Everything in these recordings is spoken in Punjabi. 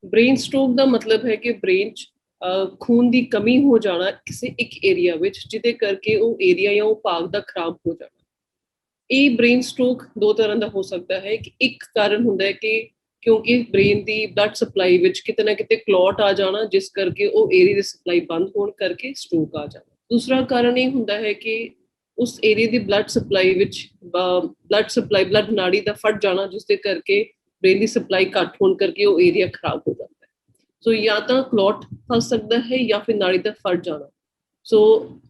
ਬ੍ਰੇਨ ਸਟ੍ਰੋਕ ਦਾ ਮਤਲਬ ਹੈ ਕਿ ਬ੍ਰੇਨ 'ਚ ਖੂਨ ਦੀ ਕਮੀ ਹੋ ਜਾਣਾ ਕਿਸੇ ਇੱਕ ਏਰੀਆ ਵਿੱਚ, ਜਿਹਦੇ ਕਰਕੇ ਉਹ ਏਰੀਆ ਜਾਂ ਉਹ ਭਾਗ ਦਾ ਖਰਾਬ ਹੋ ਜਾਣਾ। ਇਹ ਬ੍ਰੇਨ ਸਟ੍ਰੋਕ ਦੋ ਤਰ੍ਹਾਂ ਦਾ ਹੋ ਸਕਦਾ ਹੈ ਕਿ ਇੱਕ ਕਾਰਨ ਹੁੰਦਾ ਹੈ ਕਿ ਕਿਉਂਕਿ ਬ੍ਰੇਨ ਦੀ ਬਲੱਡ ਸਪਲਾਈ ਵਿੱਚ ਕਿਤੇ ਨਾ ਕਿਤੇ ਕਲੌਟ ਆ ਜਾਣਾ, ਜਿਸ ਕਰਕੇ ਉਹ ਏਰੀਆ ਦੀ ਸਪਲਾਈ ਬੰਦ ਹੋਣ ਕਰਕੇ ਸਟ੍ਰੋਕ ਆ ਜਾਣਾ। ਦੂਸਰਾ ਕਾਰਨ ਇਹ ਹੁੰਦਾ ਹੈ ਕਿ ਉਸ ਏਰੀਆ ਦੀ ਬਲੱਡ ਸਪਲਾਈ ਵਿੱਚ ਬਲੱਡ ਨਾੜੀ ਦਾ ਫਟ ਜਾਣਾ, ਜਿਸ ਦੇ ਕਰਕੇ ਬ੍ਰੇਨ ਦੀ ਸਪਲਾਈ ਘੱਟ ਹੋਣ ਕਰਕੇ ਉਹ ਏਰੀਆ ਖਰਾਬ ਹੋ ਜਾਂਦਾ ਹੈ। ਸੋ ਜਾਂ ਤਾਂ ਕਲੌਟ ਫਸ ਸਕਦਾ ਹੈ ਜਾਂ ਫਿਰ ਨਾੜੀ ਦਾ ਫਟ ਜਾਣਾ। ਸੋ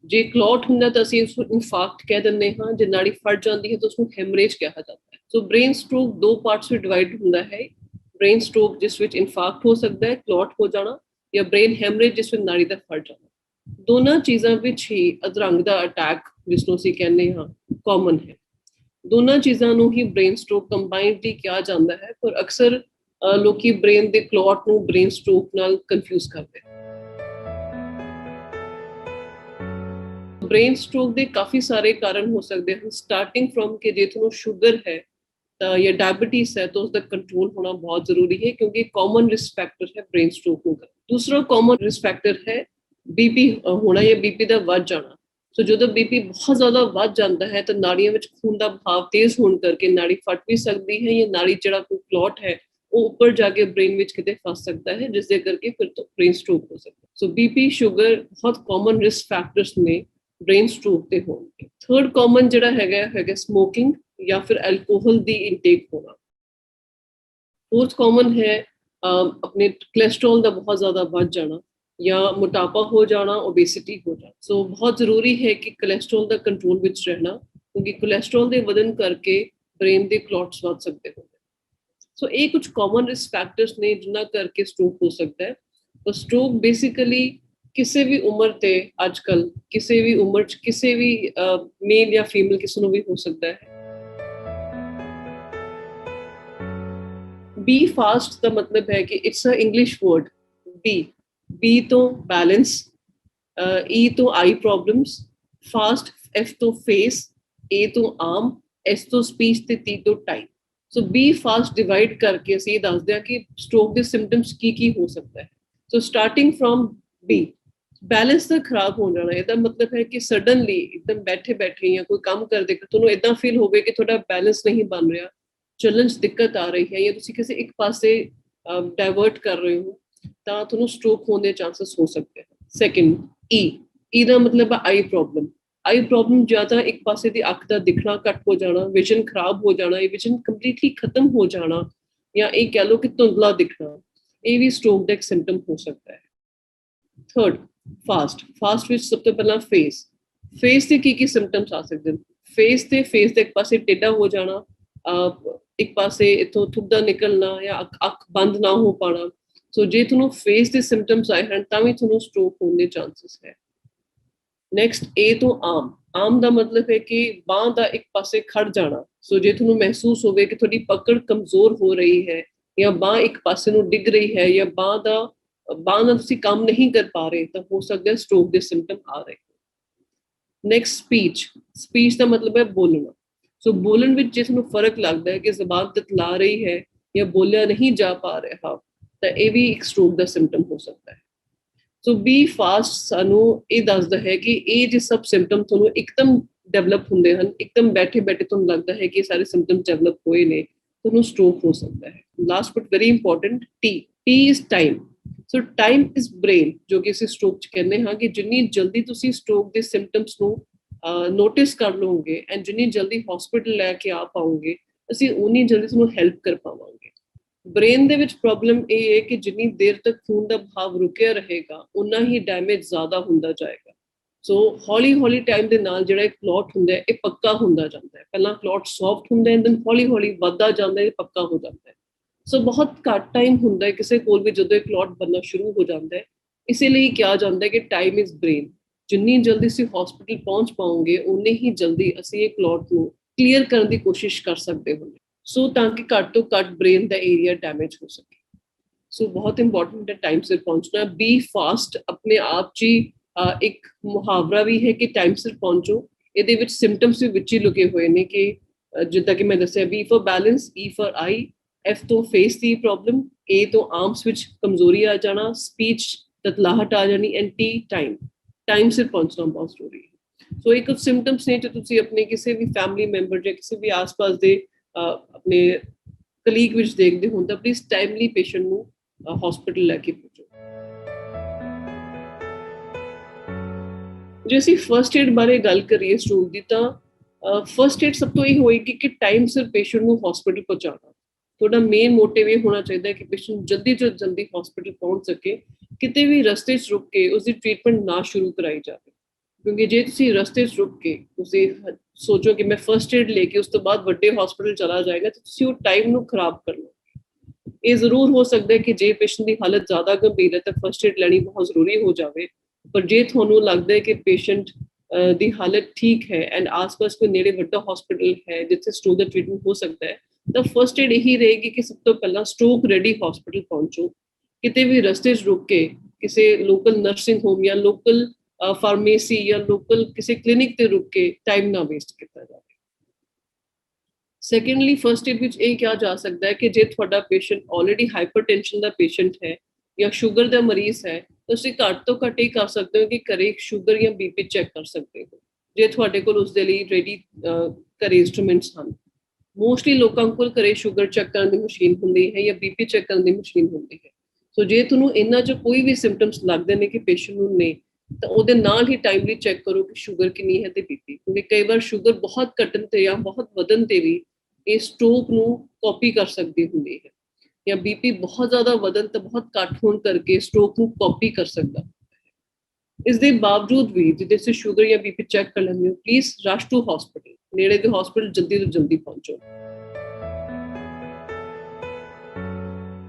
ਜੇ ਕਲੌਟ ਹੁੰਦਾ ਤਾਂ ਅਸੀਂ ਉਸਨੂੰ ਇਨਫਾਰਕਟ ਕਹਿ ਦਿੰਦੇ ਹਾਂ, ਜੇ ਨਾੜੀ ਫਟ ਜਾਂਦੀ ਹੈ ਤਾਂ ਉਸਨੂੰ ਹੈਮਰੇਜ ਕਿਹਾ ਜਾਂਦਾ ਹੈ। ਸੋ ਬ੍ਰੇਨ ਸਟ੍ਰੋਕ ਦੋ ਪਾਰਟਸ ਵਿੱਚ ਡਿਵਾਈਡ ਹੁੰਦਾ ਹੈ। ਬ੍ਰੇਨ ਸਟ੍ਰੋਕ ਜਿਸ ਵਿੱਚ ਇਨਫਾਰਕਟ ਹੋ ਸਕਦਾ ਹੈ, ਕਲੌਟ ਹੋ ਜਾਣਾ, ਜਾਂ ਬ੍ਰੇਨ ਹੈਮਰੇਜ ਜਿਸ ਵਿੱਚ ਨਾੜੀ ਦਾ ਫਟ ਜਾਣਾ। ਦੋਨਾਂ ਚੀਜ਼ਾਂ ਵਿੱਚ ਹੀ ਅਧਰੰਗ ਦਾ ਅਟੈਕ, ਜਿਸ ਨੂੰ ਅਸੀਂ ਕਹਿੰਦੇ ਹਾਂ, ਕਾਮਨ ਹੈ। ਦੋਨਾਂ ਚੀਜ਼ਾਂ ਨੂੰ ਹੀ ਬ੍ਰੇਨ ਸਟ੍ਰੋਕ ਕੰਬਾਈਨਡਲੀ ਕਿਹਾ ਜਾਂਦਾ ਹੈ, ਪਰ ਅਕਸਰ ਲੋਕੀ ਬ੍ਰੇਨ ਦੇ ਕਲੌਟ ਨੂੰ ਬ੍ਰੇਨ ਸਟ੍ਰੋਕ ਨਾਲ ਕਨਫਿਊਜ਼ ਕਰਦੇ ਹਨ। ਬ੍ਰੇਨ ਸਟ੍ਰੋਕ ਦੇ ਕਾਫੀ ਸਾਰੇ ਕਾਰਨ ਹੋ ਸਕਦੇ ਹਨ, ਸਟਾਰਟਿੰਗ ਫਰੋਮ ਕਿ ਜੇ ਤੁਹਾਨੂੰ ਸ਼ੂਗਰ ਹੈ ਤਾਂ ਜਾਂ ਡਾਇਬੀਟੀਜ਼ ਹੈ ਤਾਂ ਉਸਦਾ ਕੰਟਰੋਲ ਹੋਣਾ ਬਹੁਤ ਜ਼ਰੂਰੀ ਹੈ, ਕਿਉਂਕਿ ਕਾਮਨ ਰਿਸਕ ਫੈਕਟਰ ਹੈ ਬ੍ਰੇਨ ਸਟ੍ਰੋਕ ਨੂੰ। ਦੂਸਰਾ ਕਾਮਨ ਰਿਸਕ ਫੈਕਟਰ ਹੈ ਬੀਪੀ ਹੋਣਾ ਜਾਂ ਬੀਪੀ ਦਾ ਵੱਧ ਜਾਣਾ। ਸੋ ਜਦੋਂ ਬੀਪੀ ਬਹੁਤ ਜ਼ਿਆਦਾ ਵੱਧ ਜਾਂਦਾ ਹੈ ਤਾਂ ਨਾੜੀਆਂ ਵਿੱਚ ਖੂਨ ਦਾ ਬਹਾਵ ਤੇਜ਼ ਹੋਣ ਕਰਕੇ ਨਾੜੀ ਫਟ ਵੀ ਸਕਦੀ ਹੈ, ਜਾਂ ਨਾੜੀ ਜਿਹੜਾ ਕੋਈ ਕਲੌਟ ਹੈ ਉਹ ਉੱਪਰ ਜਾ ਕੇ ਬ੍ਰੇਨ ਵਿੱਚ ਕਿਤੇ ਫਸ ਸਕਦਾ ਹੈ, ਜਿਸ ਦੇ ਕਰਕੇ ਫਿਰ ਤੋਂ ਬ੍ਰੇਨ ਸਟ੍ਰੋਕ ਹੋ ਸਕਦਾ ਹੈ। ਸੋ ਬੀਪੀ, ਸ਼ੂਗਰ ਬਹੁਤ ਕਾਮਨ ਰਿਸਕ ਫੈਕਟਰਸ ਨੇ ਬ੍ਰੇਨ ਸਟ੍ਰੋਕ ਤੇ ਹੋਣਗੇ। ਥਰਡ ਕਾਮਨ ਜਿਹੜਾ ਹੈਗਾ ਸਮੋਕਿੰਗ ਜਾਂ ਫਿਰ ਐਲਕੋਹਲ ਦੀ ਇਨਟੇਕ ਹੋਣਾ। ਫੋਰਥ ਕਾਮਨ ਹੈ ਆਪਣੇ ਕੋਲੇਸਟ੍ਰੋਲ ਦਾ ਬਹੁਤ ਜ਼ਿਆਦਾ ਵੱਧ ਜਾਣਾ, ਜਾਂ ਮੋਟਾਪਾ ਹੋ ਜਾਣਾ, ਓਬੇਸਿਟੀ ਹੋ ਜਾਣਾ। ਸੋ ਬਹੁਤ ਜ਼ਰੂਰੀ ਹੈ ਕਿ ਕੋਲੇਸਟ੍ਰੋਲ ਦਾ ਕੰਟਰੋਲ ਵਿੱਚ ਰਹਿਣਾ, ਕਿਉਂਕਿ ਕੋਲੇਸਟ੍ਰੋਲ ਦੇ ਵਧਣ ਕਰਕੇ ਬ੍ਰੇਨ ਦੇ ਕਲੌਟਸ ਵੱਧ ਸਕਦੇ ਹਨ। ਸੋ ਇਹ ਕੁਝ ਕਾਮਨ ਰਿਸਕ ਫੈਕਟਰਸ ਨੇ ਜਿਨ੍ਹਾਂ ਕਰਕੇ ਸਟ੍ਰੋਕ ਹੋ ਸਕਦਾ ਹੈ। ਪਰ ਸਟ੍ਰੋਕ ਬੇਸਿਕਲੀ ਕਿਸੇ ਵੀ ਉਮਰ ਤੇ, ਅੱਜ ਕੱਲ ਕਿਸੇ ਵੀ ਉਮਰ 'ਚ ਕਿਸੇ ਵੀ ਮੇਲ ਜਾਂ ਫੀਮੇਲ ਕਿਸੇ ਨੂੰ ਵੀ ਹੋ ਸਕਦਾ ਹੈ। ਬੀ ਫਾਸਟ ਦਾ ਮਤਲਬ ਹੈ ਕਿ it's a English word. B ਤੋਂ ਬੈਲੈਂਸ, ਈ ਤੋਂ ਆਈ ਪ੍ਰੋਬਲਮਸ, ਫਾਸਟ ਐਫ ਤੋਂ ਫੇਸ, ਏ ਤੋਂ ਆਰਮ, ਐਸ ਤੋਂ ਸਪੀਚ ਤੇ ਟੀ ਤੋਂ time. So be fast divide ਕਰਕੇ ਅਸੀਂ ਇਹ ਦੱਸਦੇ ਹਾਂ ਕਿ ਸਟ੍ਰੋਕ ਦੇ ਸਿੰਪਟਮਸ ਕੀ ਹੋ ਸਕਦਾ ਹੈ। ਸੋ ਸਟਾਰਟਿੰਗ ਫਰੋਮ ਬੀ, ਬੈਲੈਂਸ ਦਾ ਖਰਾਬ ਹੋ ਜਾਣਾ। ਇਹਦਾ ਮਤਲਬ ਹੈ ਕਿ ਸਡਨਲੀ ਇੱਕਦਮ ਬੈਠੇ ਜਾਂ ਕੋਈ ਕੰਮ ਕਰਦੇ ਤੁਹਾਨੂੰ ਇਦਾਂ ਫੀਲ ਹੋਵੇ ਕਿ ਤੁਹਾਡਾ ਬੈਲੈਂਸ ਨਹੀਂ ਬਣ ਰਿਹਾ, ਚੱਲਣ 'ਚ ਦਿੱਕਤ ਆ ਰਹੀ ਹੈ, ਜਾਂ ਤੁਸੀਂ ਕਿਸੇ ਇੱਕ ਪਾਸੇ ਡਾਇਵਰਟ ਕਰ ਰਹੇ ਹੋ, ਤਾਂ ਤੁਹਾਨੂੰ ਸਟ੍ਰੋਕ ਹੋਣ ਦੇ ਚਾਂਸਸ ਹੋ ਸਕਦੇ ਹਨ। ਸੈਕਿੰਡ, ਈ ਦਾ ਮਤਲਬ ਹੈ ਆਈ ਪ੍ਰੋਬਲਮ। ਆਈ ਪ੍ਰੋਬਲਮ ਜ਼ਿਆਦਾ ਇੱਕ ਪਾਸੇ ਦੀ ਅੱਖ ਦਾ ਦਿਖਣਾ ਘੱਟ ਹੋ ਜਾਣਾ, ਵਿਜ਼ਨ ਖਰਾਬ ਹੋ ਜਾਣਾ, ਇਹ ਵਿਜ਼ਨ ਕੰਪਲੀਟਲੀ ਖਤਮ ਹੋ ਜਾਣਾ, ਜਾਂ ਇਹ ਕਹਿ ਲਓ ਕਿ ਧੁੰਦਲਾ ਦਿਖਣਾ, ਇਹ ਵੀ ਸਟ੍ਰੋਕ ਦਾ ਇੱਕ ਸਿੰਪਟਮ ਹੋ ਸਕਦਾ ਹੈ। ਥਰਡ, ਫਾਸਟ ਵਿੱਚ ਸਭ ਤੋਂ ਪਹਿਲਾਂ ਫੇਸ ਤੇ ਕੀ ਸਿੰਪਟਮਸ ਆ ਸਕਦੇ ਹਨ। ਫੇਸ ਤੇ ਇੱਕ ਪਾਸੇ ਟੇਢਾ ਹੋ ਜਾਣਾ, ਇੱਕ ਪਾਸੇ ਇਥੋਂ ਥੁੱਕਦਾ ਨਿਕਲਣਾ, ਜਾਂ ਅੱਖ ਬੰਦ ਨਾ ਹੋ ਪਾਣਾ। ਸੋ ਜੇ ਤੁਹਾਨੂੰ ਫੇਸ ਦੇ ਸਿੰਪਟਮਸ ਆਏ ਹਨ ਤਾਂ ਵੀ ਤੁਹਾਨੂੰ ਸਟ੍ਰੋਕ ਹੋਣ ਦੇ ਚਾਂਸਸ ਹੈ। ਨੈਕਸਟ, ਏ ਤੋਂ ਆਮ ਦਾ ਮਤਲਬ ਹੈ ਕਿ ਬਾਂਹ ਦਾ ਇੱਕ ਪਾਸੇ ਖੜ ਜਾਣਾ। ਸੋ ਜੇ ਤੁਹਾਨੂੰ ਮਹਿਸੂਸ ਹੋਵੇ ਕਿ ਤੁਹਾਡੀ ਪਕੜ ਕਮਜ਼ੋਰ ਹੋ ਰਹੀ ਹੈ, ਜਾਂ ਬਾਂਹ ਇੱਕ ਪਾਸੇ ਨੂੰ ਡਿੱਗ ਰਹੀ ਹੈ, ਜਾਂ ਬਾਂਹ ਨਾਲ ਤੁਸੀਂ ਕੰਮ ਨਹੀਂ ਕਰ ਪਾ ਰਹੇ, ਤਾਂ ਹੋ ਸਕਦਾ ਸਟ੍ਰੋਕ ਦੇ ਸਿੰਪਟਮ ਆ ਰਹੇ। ਨੈਕਸਟ, ਸਪੀਚ ਦਾ ਮਤਲਬ ਹੈ ਬੋਲਣਾ। ਸੋ ਬੋਲਣ ਵਿੱਚ ਜੇ ਤੁਹਾਨੂੰ ਫਰਕ ਲੱਗਦਾ ਹੈ ਕਿ ਜ਼ਬਾਨ ਤਤਲਾ ਰਹੀ ਹੈ ਜਾਂ ਬੋਲਿਆ ਨਹੀਂ ਜਾ ਪਾ ਰਿਹਾ, ਤਾਂ ਇਹ ਵੀ ਇੱਕ ਸਟ੍ਰੋਕ ਦਾ ਸਿੰਪਟਮ ਹੋ ਸਕਦਾ ਹੈ। ਸੋ ਬੀ ਫਾਸਟ ਸਾਨੂੰ ਇਹ ਦੱਸਦਾ ਹੈ ਕਿ ਇਹ ਜੇ ਸਭ ਸਿੰਪਟਮ ਤੁਹਾਨੂੰ ਇੱਕਦਮ ਡਿਵੈਲਪ ਹੁੰਦੇ ਹਨ, ਇੱਕਦਮ ਬੈਠੇ ਤੁਹਾਨੂੰ ਲੱਗਦਾ ਹੈ ਕਿ ਇਹ ਸਾਰੇ ਸਿੰਪਟਮ ਡਿਵੈਲਪ ਹੋਏ ਨੇ, ਤੁਹਾਨੂੰ ਸਟ੍ਰੋਕ ਹੋ ਸਕਦਾ ਹੈ। Last but very important, T is time. So time is brain, ਜੋ ਕਿ ਅਸੀਂ ਸਟ੍ਰੋਕ 'ਚ ਕਹਿੰਦੇ ਹਾਂ ਕਿ ਜਿੰਨੀ ਜਲਦੀ ਤੁਸੀਂ ਸਟ੍ਰੋਕ ਦੇ ਸਿੰਪਟਮਸ ਨੂੰ ਨੋਟਿਸ ਕਰ ਲਓਗੇ ਐਂਡ ਜਿੰਨੀ ਜਲਦੀ ਹਸਪੀਟਲ ਲੈ ਕੇ ਆ ਪਾਓਗੇ, ਅਸੀਂ ਉਨੀ ਜਲਦੀ ਤੁਹਾਨੂੰ ਹੈਲਪ ਕਰ ਪਾਵਾਂਗੇ। ਬ੍ਰੇਨ ਦੇ ਵਿੱਚ ਪ੍ਰੋਬਲਮ ਇਹ ਹੈ ਕਿ ਜਿੰਨੀ ਦੇਰ ਤੱਕ ਖੂਨ ਦਾ ਬਹਾਵ ਰੁਕਿਆ ਰਹੇਗਾ, ਉਨਾ ਹੀ ਡੈਮੇਜ ਜ਼ਿਆਦਾ ਹੁੰਦਾ ਜਾਏਗਾ। ਸੋ ਹੌਲੀ ਟਾਈਮ ਦੇ ਨਾਲ ਜਿਹੜਾ ਕਲੌਟ ਹੁੰਦਾ ਹੈ ਇਹ ਪੱਕਾ ਹੁੰਦਾ ਜਾਂਦਾ ਹੈ। ਪਹਿਲਾਂ ਕਲੌਟ ਸੌਫਟ ਹੁੰਦਾ ਹੈ, ਦੈਨ ਹੌਲੀ ਵੱਧਦਾ ਜਾਂਦਾ ਹੈ, ਪੱਕਾ ਹੋ ਜਾਂਦਾ ਹੈ। ਸੋ ਬਹੁਤ ਘੱਟ ਟਾਈਮ ਹੁੰਦਾ ਹੈ ਕਿਸੇ ਕੋਲ ਵੀ ਜਦੋਂ ਇਹ ਕਲੌਟ ਬਣਨਾ ਸ਼ੁਰੂ ਹੋ ਜਾਂਦਾ ਹੈ। ਇਸੇ ਲਈ ਕਿਹਾ ਜਾਂਦਾ ਹੈ ਕਿ ਟਾਈਮ ਇਜ਼ ਬ੍ਰੇਨ। ਜਿੰਨੀ ਜਲਦੀ ਅਸੀਂ ਹਸਪੀਟਲ ਪਹੁੰਚ ਪਾਉਂਗੇ, ਉਨੇ ਹੀ ਜਲਦੀ ਅਸੀਂ ਇਹ ਕਲੌਟ ਨੂੰ ਕਲੀਅਰ ਕਰਨ ਦੀ ਕੋਸ਼ਿਸ਼ ਕਰ ਸਕਦੇ ਹਾਂ, ਸੋ ਤਾਂ ਕਿ ਘੱਟ ਤੋਂ ਘੱਟ ਬ੍ਰੇਨ ਦਾ ਏਰੀਆ ਡੈਮੇਜ ਹੋ ਸਕੇ। ਸੋ ਬਹੁਤ ਇੰਪੋਰਟੈਂਟ ਹੈ ਟਾਈਮ ਸਿਰ ਪਹੁੰਚਣਾ। ਬੀ ਫਾਸਟ ਆਪਣੇ ਆਪ 'ਚ ਹੀ ਇੱਕ ਮੁਹਾਵਰਾ ਵੀ ਹੈ ਕਿ ਟਾਈਮ ਸਿਰ ਪਹੁੰਚੋ। ਇਹਦੇ ਵਿੱਚ ਸਿੰਪਟਮਸ ਵੀ ਵਿੱਚ ਹੀ ਲੁਕੇ ਹੋਏ ਨੇ ਕਿ ਜਿੱਦਾਂ ਕਿ ਮੈਂ ਦੱਸਿਆ, B for balance, E for I, F ਤੋਂ ਫੇਸ ਦੀ ਪ੍ਰੋਬਲਮ, A ਤੋਂ ਆਰਮਸ ਵਿੱਚ ਕਮਜ਼ੋਰੀ ਆ ਜਾਣਾ, ਸਪੀਚ ਤਤਲਾਹਟ ਆ ਜਾਣੀ, ਐਂਡ T ਟਾਈਮ ਸਿਰ ਪਹੁੰਚਣਾ ਬਹੁਤ ਜ਼ਰੂਰੀ ਹੈ। ਸੋ ਇਹ ਕੁਝ ਸਿੰਪਟਮਸ ਨੇ ਜੋ ਤੁਸੀਂ ਆਪਣੇ ਕਿਸੇ ਵੀ ਫੈਮਿਲੀ ਮੈਂਬਰ ਜਾਂ ਕਿਸੇ ਵੀ ਆਸ-ਪਾਸ ਦੇ ਆਪਣੇ ਕਲੀਗ ਵਿੱਚ ਦੇਖਦੇ ਹੋ ਤਾਂ ਪਲੀਜ਼ ਟਾਈਮਲੀ ਪੇਸ਼ੈਂਟ ਨੂੰ ਹਸਪੀਟਲ ਲੈ ਕੇ ਪਹੁੰਚੋ। ਜੇ ਅਸੀਂ ਫਸਟ ਏਡ ਬਾਰੇ ਗੱਲ ਕਰੀਏ ਸਟ੍ਰੋਕ ਦੀ ਤਾਂ ਫਸਟ ਏਡ ਸਭ ਤੋਂ ਇਹ ਹੋਏਗੀ ਕਿ ਟਾਈਮ ਸਿਰ ਪੇਸ਼ੈਂਟ ਨੂੰ ਹਸਪੀਟਲ ਪਹੁੰਚਾਉਣਾ। ਤੁਹਾਡਾ ਮੇਨ ਮੋਟਿਵ ਇਹ ਹੋਣਾ ਚਾਹੀਦਾ ਹੈ ਕਿ ਪੇਸ਼ੈਂਟ ਜਲਦੀ ਤੋਂ ਜਲਦੀ ਹਸਪੀਟਲ ਪਹੁੰਚ ਸਕੇ, ਕਿਤੇ ਵੀ ਰਸਤੇ 'ਚ ਰੁਕ ਕੇ ਉਸਦੀ ਟ੍ਰੀਟਮੈਂਟ ਨਾ ਸ਼ੁਰੂ ਕਰਾਈ ਜਾਵੇ। ਕਿਉਂਕਿ ਜੇ ਤੁਸੀਂ ਰਸਤੇ 'ਚ ਰੁਕ ਕੇ ਤੁਸੀਂ ਸੋਚੋ ਕਿ ਮੈਂ ਫਸਟ ਏਡ ਲੈ ਕੇ ਉਸ ਤੋਂ ਬਾਅਦ ਵੱਡੇ ਹਸਪੀਟਲ ਚਲਾ ਜਾਏਗਾ ਤਾਂ ਤੁਸੀਂ ਉਹ ਟਾਈਮ ਨੂੰ ਖਰਾਬ ਕਰ ਲਓ। ਇਹ ਜ਼ਰੂਰ ਹੋ ਸਕਦਾ ਹੈ ਕਿ ਜੇ ਪੇਸ਼ੈਂਟ ਦੀ ਹਾਲਤ ਜ਼ਿਆਦਾ ਗੰਭੀਰ ਹੈ ਤਾਂ ਫਸਟ ਏਡ ਲੈਣੀ ਬਹੁਤ ਜ਼ਰੂਰੀ ਹੋ ਜਾਵੇ, ਪਰ ਜੇ ਤੁਹਾਨੂੰ ਲੱਗਦਾ ਹੈ ਕਿ ਪੇਸ਼ੈਂਟ ਦੀ ਹਾਲਤ ਠੀਕ ਹੈ ਐਂਡ ਆਸ-ਪਾਸ ਕੋਈ ਨੇੜੇ ਵੱਡਾ ਹਸਪੀਟਲ ਹੈ ਜਿੱਥੇ ਸਟ੍ਰੋਕ ਦਾ ਟ੍ਰੀਟਮੈਂਟ ਹੋ ਸਕਦਾ ਹੈ, ਤਾਂ ਫਸਟ ਏਡ ਇਹੀ ਰਹੇਗੀ ਕਿ ਸਭ ਤੋਂ ਪਹਿਲਾਂ ਸਟ੍ਰੋਕ ਰੈਡੀ ਹਸਪੀਟਲ ਪਹੁੰਚੋ। ਕਿਤੇ ਵੀ ਰਸਤੇ 'ਚ ਰੁਕ ਕੇ ਕਿਸੇ ਲੋਕਲ ਨਰਸਿੰਗ ਹੋਮ ਜਾਂ ਲੋਕਲ ਫਾਰਮੇਸੀ ਜਾਂ ਲੋਕਲ ਕਿਸੇ ਕਲੀਨਿਕ ਤੇ ਰੁਕ ਕੇ ਟਾਈਮ ਨਾ ਵੇਸਟ ਕੀਤਾ ਜਾਵੇ। ਸੈਕੰਡਲੀ ਫਸਟ ਏਡ ਵਿੱਚ ਇਹ ਕਿਹਾ ਜਾ ਸਕਦਾ ਹੈ ਕਿ ਜੇ ਤੁਹਾਡਾ ਪੇਸ਼ੈਂਟ ਆਲਰੇਡੀ ਹਾਈਪਰਟੈਂਸ਼ਨ ਦਾ ਪੇਸ਼ੈਂਟ ਹੈ ਜਾਂ ਸ਼ੂਗਰ ਦਾ ਮਰੀਜ਼ ਹੈ, ਤੁਸੀਂ ਘੱਟ ਤੋਂ ਘੱਟ ਇਹ ਕਰ ਸਕਦੇ ਹੋ ਕਿ ਘਰੇ ਸ਼ੂਗਰ ਜਾਂ ਬੀਪੀ ਚੈੱਕ ਕਰ ਸਕਦੇ ਹੋ, ਜੇ ਤੁਹਾਡੇ ਕੋਲ ਉਸ ਦੇ ਲਈ ਰੈਡੀ ਘਰੇ ਇੰਸਟਰੂਮੈਂਟਸ ਹਨ। ਮੋਸਟਲੀ ਲੋਕਾਂ ਕੋਲ ਘਰੇ ਸ਼ੂਗਰ ਚੈੱਕ ਕਰਨ ਦੀ ਮਸ਼ੀਨ ਹੁੰਦੀ ਹੈ ਜਾਂ ਬੀਪੀ ਚੈੱਕ ਕਰਨ ਦੀ ਮਸ਼ੀਨ ਹੁੰਦੀ ਹੈ। ਸੋ ਜੇ ਤੁਹਾਨੂੰ ਇਹਨਾਂ 'ਚ ਕੋਈ ਵੀ ਸਿੰਪਟਮਸ ਲੱਗਦੇ ਨੇ ਕਿ ਪੇਸ਼ੈਂਟ ਨੂੰ ਨੇ, ਤਾਂ ਉਹਦੇ ਨਾਲ ਹੀ ਟਾਈਮਲੀ ਚੈੱਕ ਕਰੋ ਕਿ ਸ਼ੂਗਰ ਕਿੰਨੀ ਹੈ ਤੇ ਬੀਪੀ, ਕਿਉਂਕਿ ਕਈ ਵਾਰ ਸ਼ੂਗਰ ਬਹੁਤ ਘਟਣ ਤੇ ਜਾਂ ਬਹੁਤ ਵਧਣ ਤੇ ਵੀ ਇਹ ਸਟ੍ਰੋਕ ਨੂੰ ਕਾਪੀ ਕਰ ਸਕਦੀ ਹੁੰਦੀ ਹੈ, ਜਾਂ ਬੀਪੀ ਬਹੁਤ ਜ਼ਿਆਦਾ ਵਧਣ ਤੇ ਬਹੁਤ ਘੱਟ ਹੋਣ ਕਰਕੇ ਸਟ੍ਰੋਕ ਨੂੰ ਕਾਪੀ ਕਰ ਸਕਦਾ। ਇਸ ਦੇ ਬਾਵਜੂਦ ਵੀ ਜੇ ਤੁਸੀਂ ਸ਼ੂਗਰ ਜਾਂ ਬੀਪੀ ਚੈੱਕ ਕਰ ਲੈਂਦੇ ਹੋ, ਪਲੀਜ਼ ਰਸ਼ ਟੂ ਹਸਪੀਟਲ, ਨੇੜੇ ਦੇ ਹਸਪੀਟਲ ਜਲਦੀ ਤੋਂ ਜਲਦੀ ਪਹੁੰਚੋ।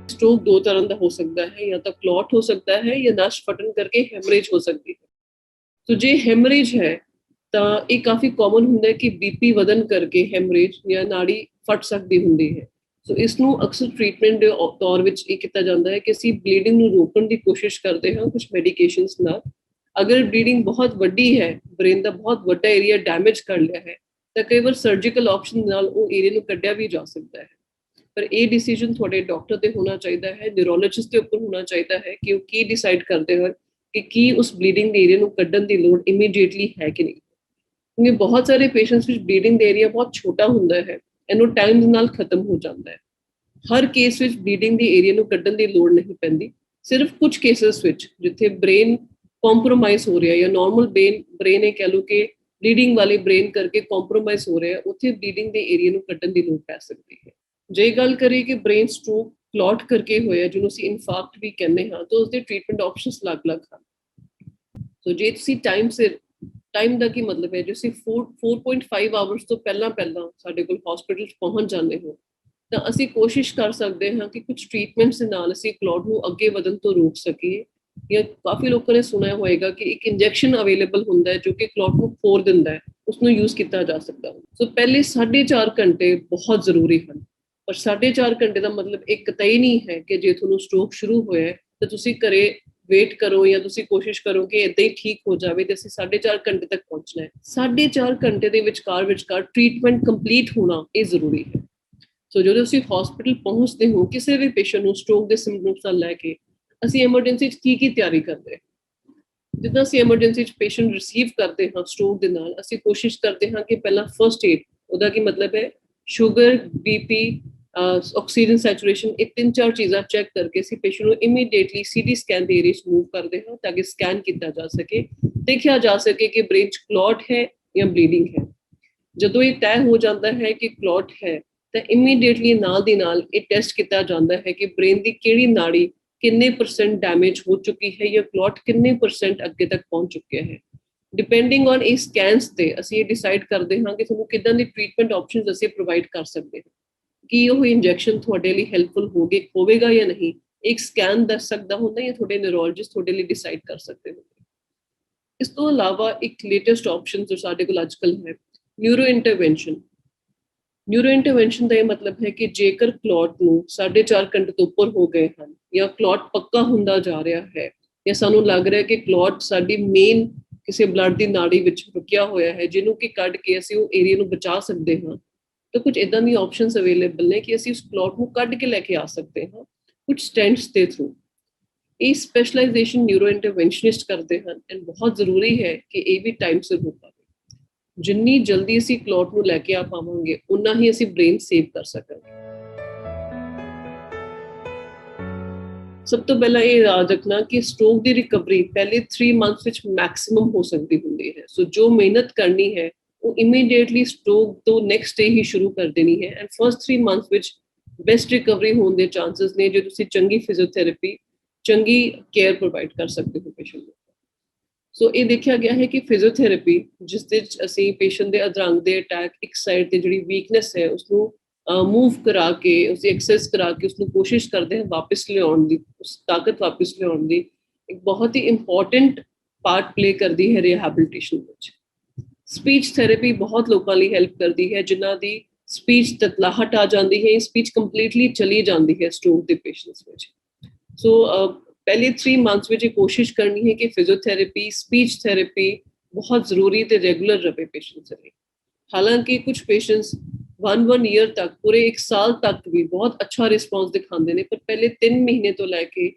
ਸਟ੍ਰੋਕ ਦੋ ਤਰ੍ਹਾਂ ਦਾ ਹੋ ਸਕਦਾ ਹੈ, ਜਾਂ ਤਾਂ ਕਲੌਟ ਹੋ ਸਕਦਾ ਹੈ ਜਾਂ ਨਸ ਫਟਣ ਕਰਕੇ ਹੈਮਰੇਜ ਹੋ ਸਕਦੀ ਹੈ। ਸੋ ਜੇ ਹੈਮਰੇਜ ਹੈ ਤਾਂ ਇਹ ਕਾਫੀ ਕਾਮਨ ਹੁੰਦਾ ਹੈ ਕਿ ਬੀਪੀ ਵਧਣ ਕਰਕੇ ਹੈਮਰੇਜ ਜਾਂ ਨਾੜੀ ਫਟ ਸਕਦੀ ਹੁੰਦੀ ਹੈ। ਸੋ ਇਸ ਨੂੰ ਅਕਸਰ ਟ੍ਰੀਟਮੈਂਟ ਦੇ ਤੌਰ ਵਿੱਚ ਇਹ ਕੀਤਾ ਜਾਂਦਾ ਹੈ ਕਿ ਅਸੀਂ ਬਲੀਡਿੰਗ ਨੂੰ ਰੋਕਣ ਦੀ ਕੋਸ਼ਿਸ਼ ਕਰਦੇ ਹਾਂ ਕੁਝ ਮੈਡੀਕੇਸ਼ਨਸ ਨਾਲ। ਅਗਰ ਬਲੀਡਿੰਗ ਬਹੁਤ ਵੱਡੀ ਹੈ, ਬ੍ਰੇਨ ਦਾ ਬਹੁਤ ਵੱਡਾ ਏਰੀਆ ਡੈਮੇਜ ਕਰ ਲਿਆ ਹੈ, ਤਾਂ ਕਈ ਵਾਰ ਸਰਜੀਕਲ ਆਪਸ਼ਨ ਨਾਲ ਉਹ ਏਰੀਆ ਨੂੰ ਕੱਢਿਆ ਵੀ ਜਾ ਸਕਦਾ ਹੈ। ਪਰ ਇਹ ਡਿਸੀਜਨ ਤੁਹਾਡੇ ਡਾਕਟਰ ਤੇ ਹੋਣਾ ਚਾਹੀਦਾ ਹੈ, ਨਿਊਰੋਲੋਜਿਸਟ ਦੇ ਉੱਪਰ ਹੋਣਾ ਚਾਹੀਦਾ ਹੈ ਕਿ ਉਹ ਕੀ ਡਿਸਾਈਡ ਕਰਦੇ ਹਨ ਕਿ ਕੀ ਉਸ ਬਲੀਡਿੰਗ ਦੇ ਏਰੀਆ ਨੂੰ ਕੱਢਣ ਦੀ ਲੋੜ ਇਮੀਡੀਏਟਲੀ ਹੈ ਕਿ ਨਹੀਂ। ਕਿਉਂਕਿ ਬਹੁਤ ਸਾਰੇ ਪੇਸ਼ੈਂਟਸ ਵਿੱਚ ਬਲੀਡਿੰਗ ਦਾ ਏਰੀਆ ਬਹੁਤ ਛੋਟਾ ਹੁੰਦਾ ਹੈ, ਇਹਨੂੰ ਟਾਈਮ ਦੇ ਨਾਲ ਖਤਮ ਹੋ ਜਾਂਦਾ ਹੈ। ਹਰ ਕੇਸ ਵਿੱਚ ਬਲੀਡਿੰਗ ਦੀ ਏਰੀਆ ਨੂੰ ਕੱਢਣ ਦੀ ਲੋੜ ਨਹੀਂ ਪੈਂਦੀ, ਸਿਰਫ ਕੁਝ ਕੇਸਸ ਵਿੱਚ ਜਿੱਥੇ ਬ੍ਰੇਨ ਕੰਪਰੋਮਾਈਜ਼ ਹੋ ਰਿਹਾ ਜਾਂ ਨਾਰਮਲ ਬ੍ਰੇਨ ਇਹ ਕਹਿ ਲਓ ਕਿ ਬਲੀਡਿੰਗ ਵਾਲੇ ਬ੍ਰੇਨ ਕਰਕੇ ਕੰਪਰੋਮਾਈਜ਼ ਹੋ ਰਿਹਾ, ਉੱਥੇ ਬਲੀਡਿੰਗ ਦੇ ਏਰੀਆ ਨੂੰ ਕੱਢਣ ਦੀ ਲੋੜ ਪੈ ਸਕਦੀ ਹੈ। ਜੇ ਗੱਲ ਕਰੀਏ ਕਿ ਬ੍ਰੇਨ ਸਟ੍ਰੋਕ ਕਲੌਟ ਕਰਕੇ ਹੋਇਆ, ਜਿਹਨੂੰ ਅਸੀਂ ਇਨਫਾਰਕਟ ਵੀ ਕਹਿੰਦੇ ਹਾਂ, ਤਾਂ ਉਸਦੇ ਟ੍ਰੀਟਮੈਂਟ ਆਪਸ਼ਨਸ ਅਲੱਗ-ਅਲੱਗ ਹਨ। ਸੋ ਜੇ ਤੁਸੀਂ ਟਾਈਮ ਦਾ ਕੀ ਮਤਲਬ ਹੈ, ਜੇ ਤੁਸੀਂ 4.5 ਆਵਰਸ ਤੋਂ ਪਹਿਲਾਂ ਸਾਡੇ ਕੋਲ ਹਸਪੀਟਲ 'ਚ ਪਹੁੰਚ ਜਾਂਦੇ ਹੋ, ਤਾਂ ਅਸੀਂ ਕੋਸ਼ਿਸ਼ ਕਰ ਸਕਦੇ ਹਾਂ ਕਿ ਕੁਝ ਟ੍ਰੀਟਮੈਂਟਸ ਦੇ ਨਾਲ ਅਸੀਂ ਕਲੌਟ ਨੂੰ ਅੱਗੇ ਵਧਣ ਤੋਂ ਰੋਕ ਸਕੀਏ। ਜਾਂ ਕਾਫੀ ਲੋਕਾਂ ਨੇ ਸੁਣਿਆ ਹੋਏਗਾ ਕਿ ਇੱਕ ਇੰਜੈਕਸ਼ਨ ਅਵੇਲੇਬਲ ਹੁੰਦਾ ਹੈ ਜੋ ਕਿ ਕਲੌਟ ਨੂੰ ਫੋੜ ਦਿੰਦਾ ਹੈ, ਉਸਨੂੰ ਯੂਜ਼ ਕੀਤਾ ਜਾ ਸਕਦਾ। ਸੋ ਪਹਿਲੇ 4.5 ਘੰਟੇ ਬਹੁਤ ਜ਼ਰੂਰੀ ਹਨ, ਪਰ 4.5 ਘੰਟੇ ਦਾ ਮਤਲਬ ਇਹ ਕਤਈ ਨਹੀਂ ਹੈ ਕਿ ਜੇ ਤੁਹਾਨੂੰ ਸਟ੍ਰੋਕ ਸ਼ੁਰੂ ਹੋਇਆ ਤਾਂ ਤੁਸੀਂ ਘਰੇ ਵੇਟ ਕਰੋ ਜਾਂ ਤੁਸੀਂ ਕੋਸ਼ਿਸ਼ ਕਰੋ ਕਿ ਇੱਦਾਂ ਹੀ ਠੀਕ ਹੋ ਜਾਵੇ ਤੇ ਅਸੀਂ 4.5 ਘੰਟੇ ਤੱਕ ਪਹੁੰਚਣਾ ਹੈ। 4.5 ਘੰਟੇ ਦੇ ਵਿਚਕਾਰ ਟ੍ਰੀਟਮੈਂਟ ਕੰਪਲੀਟ ਹੋਣਾ ਇਹ ਜ਼ਰੂਰੀ ਹੈ। ਸੋ ਜਦੋਂ ਅਸੀਂ ਹਸਪੀਟਲ ਪਹੁੰਚਦੇ ਹੋ ਕਿਸੇ ਵੀ ਪੇਸ਼ੈਂਟ ਨੂੰ ਸਟ੍ਰੋਕ ਦੇ ਸਿੰਪਟਮਸ ਨਾਲ ਲੈ ਕੇ, ਅਸੀਂ ਐਮਰਜੈਂਸੀ 'ਚ ਕੀ ਤਿਆਰੀ ਕਰਦੇ ਹਾਂ। ਜਿੱਦਾਂ ਅਸੀਂ ਐਮਰਜੈਂਸੀ 'ਚ ਪੇਸ਼ੈਂਟ ਰਿਸੀਵ ਕਰਦੇ ਹਾਂ ਸਟ੍ਰੋਕ ਦੇ ਨਾਲ, ਅਸੀਂ ਕੋਸ਼ਿਸ਼ ਕਰਦੇ ਹਾਂ ਕਿ ਪਹਿਲਾਂ ਫਸਟ ਏਡ, ਉਹਦਾ ਕੀ ਮਤਲਬ ਹੈ ਸ਼ੂਗਰ, ਬੀਪੀ, ਆਕਸੀਜਨ ਸੈਚੂਰੇਸ਼ਨ, ਇਹ 3-4 ਚੀਜ਼ਾਂ ਚੈੱਕ ਕਰਕੇ ਅਸੀਂ ਪੇਸ਼ੈਂਟ ਨੂੰ ਇਮੀਡੀਏਟਲੀ ਸੀਟੀ ਸਕੈਨ ਦੇ ਏਰੀਆ 'ਚ ਮੂਵ ਕਰਦੇ ਹਾਂ ਤਾਂ ਕਿ ਸਕੈਨ ਕੀਤਾ ਜਾ ਸਕੇ, ਦੇਖਿਆ ਜਾ ਸਕੇ ਕਿ ਬ੍ਰੇਨ 'ਚ ਕਲੌਟ ਹੈ ਜਾਂ ਬਲੀਡਿੰਗ ਹੈ। ਜਦੋਂ ਇਹ ਤੈਅ ਹੋ ਜਾਂਦਾ ਹੈ ਕਿ ਕਲੌਟ ਹੈ ਤਾਂ ਇਮੀਡੀਏਟਲੀ ਨਾਲ ਦੀ ਨਾਲ ਇਹ ਟੈਸਟ ਕੀਤਾ ਜਾਂਦਾ ਹੈ ਕਿ ਬ੍ਰੇਨ ਦੀ ਕਿਹੜੀ ਨਾੜੀ ਕਿੰਨੇ % ਡੈਮੇਜ ਹੋ ਚੁੱਕੀ ਹੈ ਜਾਂ ਕਲੌਟ ਕਿੰਨੇ % ਅੱਗੇ ਤੱਕ ਪਹੁੰਚ ਚੁੱਕਿਆ ਹੈ। ਡਿਪੈਂਡਿੰਗ ਔਨ ਇਹ ਸਕੈਨਸ ਤੇ ਅਸੀਂ ਇਹ ਡਿਸਾਈਡ ਕਰਦੇ ਹਾਂ ਕਿ ਤੁਹਾਨੂੰ ਕਿੱਦਾਂ ਦੀ ਟ੍ਰੀਟਮੈਂਟ ਆਪਸ਼ਨਸ ਅਸੀਂ ਪ੍ਰੋਵਾਈਡ ਕਰ ਸਕਦੇ ਹਾਂ। ਕੀ ਉਹ ਇੰਜੈਕਸ਼ਨ ਤੁਹਾਡੇ ਲਈ ਹੈਲਪਫੁਲ ਹੋਵੇਗਾ ਜਾਂ ਨਹੀਂ, ਇੱਕ ਸਕੈਨ ਦੱਸ ਸਕਦਾ ਹੁੰਦਾ ਜਾਂ ਤੁਹਾਡੇ ਨਿਊਰੋਲੋਜਿਸਟ ਤੁਹਾਡੇ ਲਈ ਡਿਸਾਈਡ ਕਰ ਸਕਦੇ ਹੋ। ਇਸ ਤੋਂ ਇਲਾਵਾ ਇੱਕ ਲੇਟੈਸਟ ਆਪਸ਼ਨ ਜੋ ਸਾਡੇ ਕੋਲ ਅੱਜ ਕੱਲ੍ਹ ਹੈ, ਨਿਊਰੋ ਇੰਟਰਵੈਂਸ਼ਨ। ਨਿਊਰੋ ਇੰਟਰਵੈਂਸ਼ਨ ਦਾ ਇਹ ਮਤਲਬ ਹੈ ਕਿ ਜੇਕਰ ਕਲੌਟ ਨੂੰ 4.5 ਘੰਟੇ ਤੋਂ ਉੱਪਰ ਹੋ ਗਏ ਹਨ ਜਾਂ ਕਲੌਟ ਪੱਕਾ ਹੁੰਦਾ ਜਾ ਰਿਹਾ ਹੈ ਜਾਂ ਸਾਨੂੰ ਲੱਗ ਰਿਹਾ ਕਿ ਕਲੌਟ ਸਾਡੀ ਮੇਨ ਕਿਸੇ ਬਲੱਡ ਦੀ ਨਾੜੀ ਵਿੱਚ ਰੁਕਿਆ ਹੋਇਆ ਹੈ ਜਿਹਨੂੰ ਕਿ ਕੱਢ ਕੇ ਅਸੀਂ ਉਹ ਏਰੀਆ ਨੂੰ ਬਚਾ ਸਕਦੇ ਹਾਂ, ਤਾਂ ਕੁਝ ਇਦਾਂ ਦੀਆਂ ਆਪਸ਼ਨਸ ਅਵੇਲੇਬਲ ਨੇ ਕਿ ਅਸੀਂ ਉਸ ਕਲੌਟ ਨੂੰ ਕੱਢ ਕੇ ਲੈ ਕੇ ਆ ਸਕਦੇ ਹਾਂ ਕੁਝ ਸਟੈਂਟਸ ਦੇ ਥਰੂ। ਇਹ ਸਪੈਸ਼ਲਾਈਜੇਸ਼ਨ ਨਿਊਰੋ ਇੰਟਰਵੈਂਸ਼ਨਿਸਟ ਕਰਦੇ ਹਨ ਐਂਡ ਬਹੁਤ ਜ਼ਰੂਰੀ ਹੈ ਕਿ ਇਹ ਵੀ ਟਾਈਮ ਸਿਰ ਹੋ ਪਾਵੇ। ਜਿੰਨੀ ਜਲਦੀ ਅਸੀਂ ਕਲੌਟ ਨੂੰ ਲੈ ਕੇ ਆ ਪਾਵਾਂਗੇ ਉਨਾ ਹੀ ਅਸੀਂ ਬ੍ਰੇਨ ਸੇਵ ਕਰ ਸਕਾਂਗੇ। ਸਭ ਤੋਂ ਪਹਿਲਾਂ ਇਹ ਯਾਦ ਰੱਖਣਾ ਕਿ ਸਟ੍ਰੋਕ ਦੀ ਰਿਕਵਰੀ ਪਹਿਲੇ 3 ਮੰਥਸ ਵਿੱਚ ਮੈਕਸਿਮਮ ਹੋ ਸਕਦੀ ਹੁੰਦੀ ਹੈ। ਸੋ ਜੋ ਮਿਹਨਤ ਕਰਨੀ ਹੈ ਉਹ ਇਮੀਡੀਏਟਲੀ ਸਟ੍ਰੋਕ ਤੋਂ ਨੈਕਸਟ ਡੇ ਹੀ ਸ਼ੁਰੂ ਕਰ ਦੇਣੀ ਹੈ ਐਂਡ ਫਰਸਟ 3 ਮੰਥਸ ਵਿੱਚ ਬੈਸਟ ਰਿਕਵਰੀ ਹੋਣ ਦੇ ਚਾਂਸਸ ਨੇ ਜੇ ਤੁਸੀਂ ਚੰਗੀ ਫਿਜ਼ੀਓਥੈਰੇਪੀ, ਚੰਗੀ ਕੇਅਰ ਪ੍ਰੋਵਾਈਡ ਕਰ ਸਕਦੇ ਹੋ ਪੇਸ਼ੈਂਟ ਨੂੰ। ਸੋ ਇਹ ਦੇਖਿਆ ਗਿਆ ਹੈ ਕਿ ਫਿਜ਼ੀਓਥੈਰੇਪੀ ਜਿਸ ਵਿੱਚ ਅਸੀਂ ਪੇਸ਼ੈਂਟ ਦੇ ਅਧਰੰਗ ਦੇ ਅਟੈਕ ਇੱਕ ਸਾਈਡ ਤੇ ਜਿਹੜੀ ਵੀਕਨੈਸ ਹੈ ਉਸਨੂੰ ਮੂਵ ਕਰਾ ਕੇ ਉਸੇ ਐਕਸੈਸ ਕਰਾ ਕੇ ਉਸਨੂੰ ਕੋਸ਼ਿਸ਼ ਕਰਦੇ ਹਾਂ ਵਾਪਸ ਲਿਆਉਣ ਦੀ, ਉਸ ਤਾਕਤ ਵਾਪਸ ਲਿਆਉਣ ਦੀ ਇੱਕ ਬਹੁਤ ਹੀ ਇੰਪੋਰਟੈਂਟ ਪਾਰਟ ਪਲੇ ਕਰਦੀ ਹੈ ਰਿਹੈਬਿਲਿਟੇਸ਼ਨ ਵਿੱਚ। ਸਪੀਚ ਥੈਰੇਪੀ ਬਹੁਤ ਲੋਕਾਂ ਲਈ ਹੈਲਪ ਕਰਦੀ ਹੈ ਜਿਨ੍ਹਾਂ ਦੀ ਸਪੀਚ ਤਤਲਾਹਟ ਆ ਜਾਂਦੀ ਹੈ, ਸਪੀਚ ਕੰਪਲੀਟਲੀ ਚਲੀ ਜਾਂਦੀ ਹੈ ਸਟ੍ਰੋਕ ਦੇ ਪੇਸ਼ੈਂਟਸ ਵਿੱਚ। ਸੋ ਪਹਿਲੇ 3 ਮੰਥਸ ਵਿੱਚ ਇਹ ਕੋਸ਼ਿਸ਼ ਕਰਨੀ ਹੈ ਕਿ ਫਿਜ਼ੀਓਥੈਰੇਪੀ, ਸਪੀਚ ਥੈਰੇਪੀ ਬਹੁਤ ਜ਼ਰੂਰੀ ਤੇ ਰੈਗੂਲਰ ਰਹੇ ਪੇਸ਼ੈਂਟਸ ਲਈ। ਹਾਲਾਂਕਿ ਕੁਝ ਪੇਸ਼ੈਂਟਸ 1 ਈਅਰ ਤੱਕ, ਪੂਰੇ 1 ਸਾਲ ਤੱਕ ਵੀ ਬਹੁਤ ਅੱਛਾ ਰਿਸਪੌਂਸ ਦਿਖਾਉਂਦੇ ਨੇ, ਪਰ ਪਹਿਲੇ 3 ਮਹੀਨੇ ਤੋਂ ਲੈ ਕੇ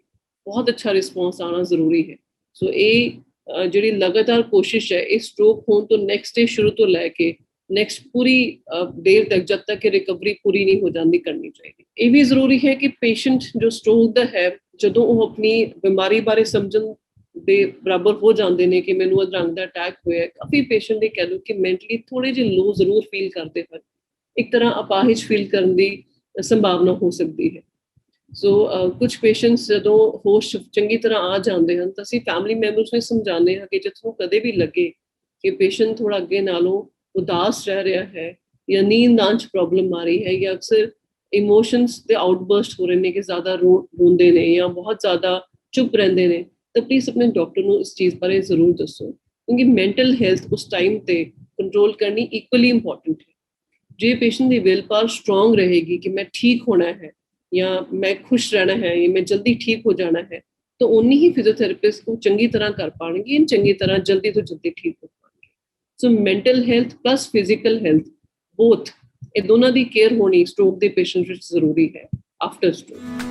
ਬਹੁਤ ਅੱਛਾ ਰਿਸਪੌਂਸ ਆਉਣਾ ਜ਼ਰੂਰੀ ਹੈ। ਸੋ ਇਹ ਜਿਹੜੀ ਲਗਾਤਾਰ ਕੋਸ਼ਿਸ਼ ਹੈ ਇਹ ਸਟ੍ਰੋਕ ਹੋਣ ਤੋਂ ਨੈਕਸਟ ਡੇ ਸ਼ੁਰੂ ਤੋਂ ਲੈ ਕੇ ਨੈਕਸਟ ਪੂਰੀ ਦੇਰ ਤੱਕ, ਜਦ ਤੱਕ ਕਿ ਰਿਕਵਰੀ ਪੂਰੀ ਨਹੀਂ ਹੋ ਜਾਂਦੀ, ਕਰਨੀ ਚਾਹੀਦੀ। ਇਹ ਵੀ ਜ਼ਰੂਰੀ ਹੈ ਕਿ ਪੇਸ਼ੈਂਟ ਜੋ ਸਟ੍ਰੋਕ ਦਾ ਹੈ ਜਦੋਂ ਉਹ ਆਪਣੀ ਬਿਮਾਰੀ ਬਾਰੇ ਸਮਝਣ ਦੇ ਬਰਾਬਰ ਹੋ ਜਾਂਦੇ ਨੇ ਕਿ ਮੈਨੂੰ ਅਧਰੰਗ ਦਾ ਅਟੈਕ ਹੋਇਆ, ਕਾਫੀ ਪੇਸ਼ੈਂਟ ਇਹ ਕਹਿ ਲਓ ਕਿ ਮੈਂਟਲੀ ਥੋੜੇ ਜਿਹੇ ਲੋ ਜ਼ਰੂਰ ਫੀਲ ਕਰਦੇ ਹਨ, ਇੱਕ ਤਰ੍ਹਾਂ ਅਪਾਹਿਜ ਫੀਲ ਕਰਨ ਦੀ ਸੰਭਾਵਨਾ ਹੋ ਸਕਦੀ ਹੈ। ਸੋ ਕੁਝ ਪੇਸ਼ੈਂਟਸ ਜਦੋਂ ਹੋਸ਼ ਚੰਗੀ ਤਰ੍ਹਾਂ ਆ ਜਾਂਦੇ ਹਨ ਤਾਂ ਅਸੀਂ ਫੈਮਿਲੀ ਮੈਂਬਰਸ ਨੂੰ ਸਮਝਾਉਂਦੇ ਹਾਂ ਕਿ ਜਦੋਂ ਕਦੇ ਵੀ ਲੱਗੇ ਕਿ ਪੇਸ਼ੈਂਟ ਥੋੜਾ ਅੱਗੇ ਨਾਲੋਂ ਉਦਾਸ ਰਹਿ ਰਿਹਾ ਹੈ ਜਾਂ ਨੀਂਦ ਆਉਣ 'ਚ ਪ੍ਰੋਬਲਮ ਆ ਰਹੀ ਹੈ ਜਾਂ ਅਕਸਰ ਇਮੋਸ਼ਨਸ ਦੇ ਆਊਟਬਰਸਟ ਹੋ ਰਹੇ ਨੇ ਕਿ ਜ਼ਿਆਦਾ ਰੋਂਦੇ ਨੇ ਜਾਂ ਬਹੁਤ ਜ਼ਿਆਦਾ ਚੁੱਪ ਰਹਿੰਦੇ ਨੇ, ਤਾਂ ਪਲੀਜ਼ ਆਪਣੇ ਡਾਕਟਰ ਨੂੰ ਇਸ ਚੀਜ਼ ਬਾਰੇ ਜ਼ਰੂਰ ਦੱਸੋ, ਕਿਉਂਕਿ ਮੈਂਟਲ ਹੈਲਥ ਉਸ ਟਾਈਮ ਤੇ ਕੰਟਰੋਲ ਕਰਨੀ ਇਕੁਅਲੀ ਇੰਪੋਰਟੈਂਟ ਹੈ। ਜੇ patient the will power strong ਰਹੇਗੀ ਕਿ ਮੈਂ ਠੀਕ ਹੋਣਾ ਹੈ ਜਾਂ ਮੈਂ ਖੁਸ਼ ਰਹਿਣਾ ਹੈ ਜਾਂ ਮੈਂ ਜਲਦੀ ਠੀਕ ਹੋ ਜਾਣਾ ਹੈ, ਤਾਂ ਉਨੀ ਹੀ ਫਿਜ਼ੀਓਥੈਰੇਪਿਸਟ ਨੂੰ ਚੰਗੀ ਤਰ੍ਹਾਂ ਕਰ ਪਾਉਣਗੇ, ਚੰਗੀ ਤਰ੍ਹਾਂ ਜਲਦੀ ਤੋਂ ਜਲਦੀ ਠੀਕ ਹੋ ਪਾਉਣਗੇ। So mental health plus physical health both, ਇਹ ਦੋਨਾਂ ਦੀ ਕੇਅਰ ਹੋਣੀ ਸਟ੍ਰੋਕ ਦੇ ਪੇਸ਼ੈਂਟ ਵਿੱਚ ਜ਼ਰੂਰੀ ਹੈ ਆਫਟਰ ਸਟ੍ਰੋਕ।